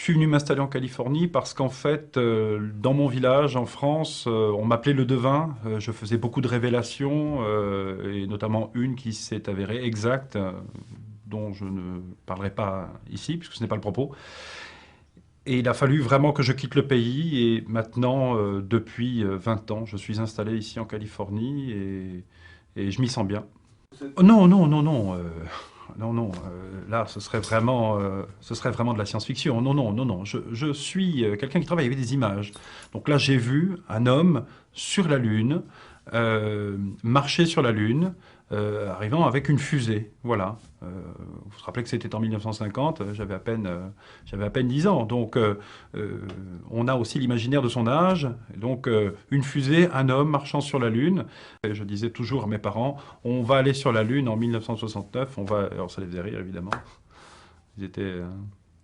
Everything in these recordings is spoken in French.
suis venu m'installer en Californie parce qu'en fait, dans mon village, en France, on m'appelait le devin. Je faisais beaucoup de révélations, et notamment une qui s'est avérée exacte, dont je ne parlerai pas ici, puisque ce n'est pas le propos. Et il a fallu vraiment que je quitte le pays. Et maintenant, depuis 20 ans, je suis installé ici en Californie et je m'y sens bien. Oh, non, non, non, non. Non, non. Là, ce serait vraiment de la science-fiction. Non, non, non, non. Je suis quelqu'un qui travaille avec des images. Donc là, j'ai vu un homme sur la Lune, marcher sur la Lune, arrivant avec une fusée. Voilà. Vous vous rappelez que c'était en 1950, j'avais à peine 10 ans. Donc, on a aussi l'imaginaire de son âge. Donc, une fusée, un homme marchant sur la Lune. Et je disais toujours à mes parents, on va aller sur la Lune en 1969. On va... Alors, ça les faisait rire, évidemment. Ils étaient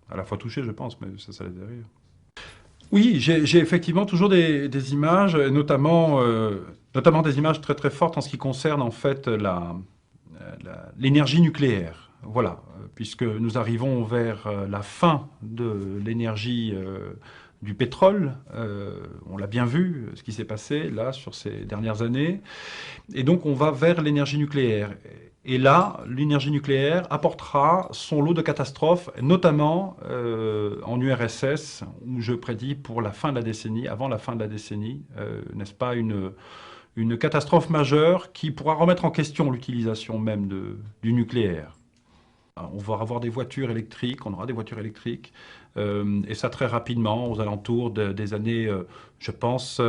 à la fois touchés, je pense, mais ça les faisait rire. Oui, j'ai effectivement toujours des images, notamment des images très très fortes en ce qui concerne en fait l'énergie nucléaire. Voilà, puisque nous arrivons vers la fin de l'énergie du pétrole. On l'a bien vu, ce qui s'est passé là sur ces dernières années. Et donc on va vers l'énergie nucléaire. Et là, l'énergie nucléaire apportera son lot de catastrophes, notamment en URSS, où je prédis pour la fin de la décennie, avant la fin de la décennie, n'est-ce pas, une catastrophe majeure qui pourra remettre en question l'utilisation même du nucléaire. On va avoir des voitures électriques, on aura des voitures électriques, et ça très rapidement, aux alentours des années, je pense,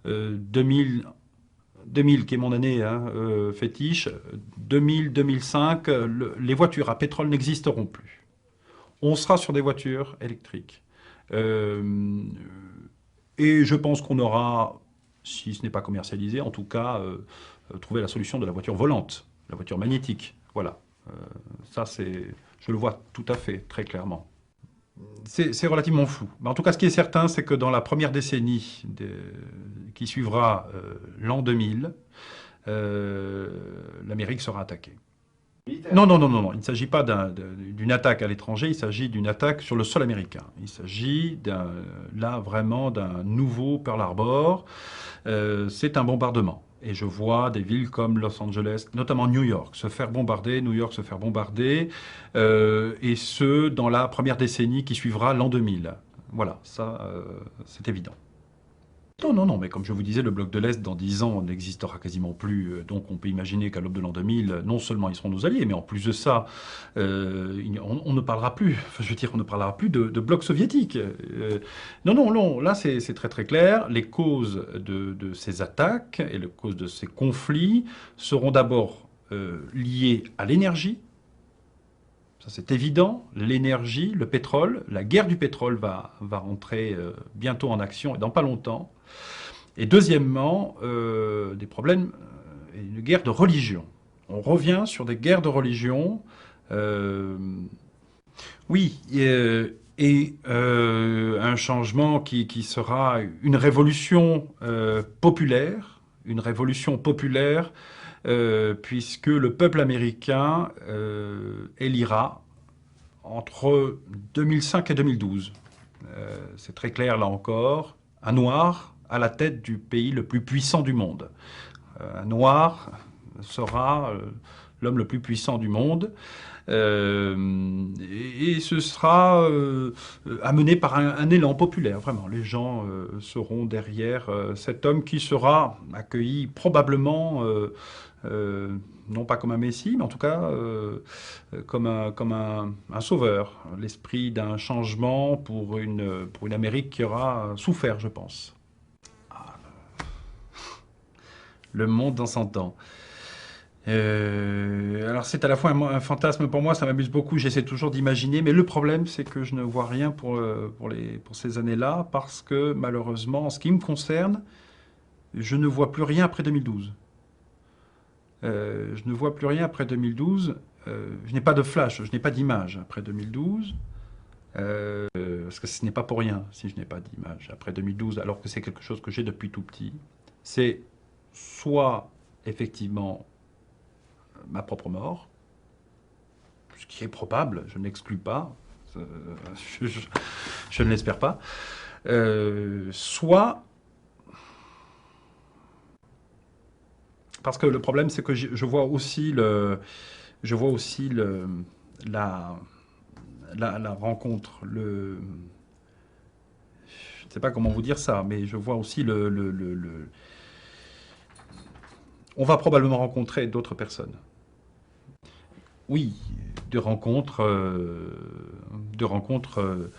2000, 2000, qui est mon année hein, fétiche, 2000-2005, les voitures à pétrole n'existeront plus. On sera sur des voitures électriques. Euh, et je pense qu'on aura, si ce n'est pas commercialisé, en tout cas, trouvé la solution de la voiture volante, la voiture magnétique. Voilà. Euh, Ça, je le vois tout à fait, très clairement. C'est relativement flou. Mais en tout cas, ce qui est certain, c'est que dans la première décennie qui suivra l'an 2000, euh, l'Amérique sera attaquée. Non, non, non, non, non. Il ne s'agit pas d'une attaque à l'étranger, il s'agit d'une attaque sur le sol américain. Il s'agit là vraiment d'un nouveau Pearl Harbor. C'est un bombardement. Et je vois des villes comme Los Angeles, notamment New York, se faire bombarder, New York se faire bombarder, et ce, dans la première décennie qui suivra l'an 2000. Voilà, ça, c'est évident. Non, non, non, mais comme je vous disais, le bloc de l'Est, dans 10 ans, n'existera quasiment plus. Donc on peut imaginer qu'à l'aube de l'an 2000, non seulement ils seront nos alliés, mais en plus de ça, on ne parlera plus, enfin, je veux dire, on ne parlera plus de bloc soviétique. Non, non, non, là c'est très très clair. Les causes de ces attaques et les causes de ces conflits seront d'abord liées à l'énergie. Ça, c'est évident. L'énergie, le pétrole, la guerre du pétrole va rentrer bientôt en action et dans pas longtemps. Et deuxièmement, des problèmes, une guerre de religion. On revient sur des guerres de religion. Euh, oui, un changement qui sera une révolution populaire, puisque le peuple américain élira entre 2005 et 2012. C'est très clair là encore, un noir à la tête du pays le plus puissant du monde. Un noir sera l'homme le plus puissant du monde. Et ce sera amené par un élan populaire, vraiment. Les gens seront derrière cet homme qui sera accueilli probablement, non pas comme un messie, mais en tout cas comme un sauveur. L'esprit d'un changement pour une Amérique qui aura souffert, je pense. Le monde dans 100 ans. Alors c'est à la fois un fantasme pour moi, ça m'amuse beaucoup, j'essaie toujours d'imaginer, mais le problème c'est que je ne vois rien pour ces années-là, parce que malheureusement, en ce qui me concerne, je ne vois plus rien après 2012. Je ne vois plus rien après 2012. Je n'ai pas de flash, je n'ai pas d'image après 2012. Parce que ce n'est pas pour rien si je n'ai pas d'image après 2012, alors que c'est quelque chose que j'ai depuis tout petit. C'est soit effectivement ma propre mort, ce qui est probable, je n'exclus pas, je, je- je ne l'espère pas. Soit, parce que le problème, c'est que je vois aussi la, la rencontre, je ne sais pas comment vous dire ça, mais je vois aussi on va probablement rencontrer d'autres personnes. Oui, de rencontres, de rencontres,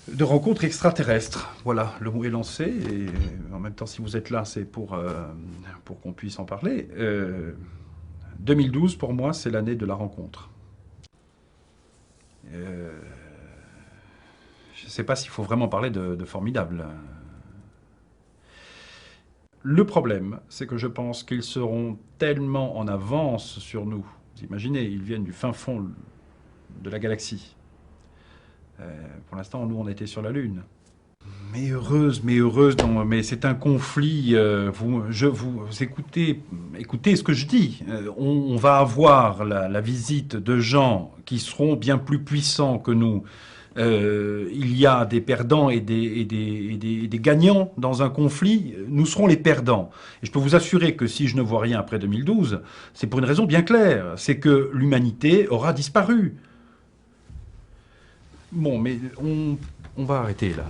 de rencontres extraterrestres. Voilà, le mot est lancé. Et en même temps, si vous êtes là, c'est pour qu'on puisse en parler. 2012, pour moi, c'est l'année de la rencontre. Euh, je ne sais pas s'il faut vraiment parler de formidable. Le problème, c'est que je pense qu'ils seront tellement en avance sur nous. Vous imaginez, ils viennent du fin fond de la galaxie. Pour l'instant, nous, on était sur la Lune. Mais heureuse, non, mais c'est un conflit. Vous écoutez, écoutez ce que je dis. On va avoir la visite de gens qui seront bien plus puissants que nous. Il y a des perdants et des gagnants dans un conflit. Nous serons les perdants. Et je peux vous assurer que si je ne vois rien après 2012, c'est pour une raison bien claire. C'est que l'humanité aura disparu. Bon, mais on va arrêter là.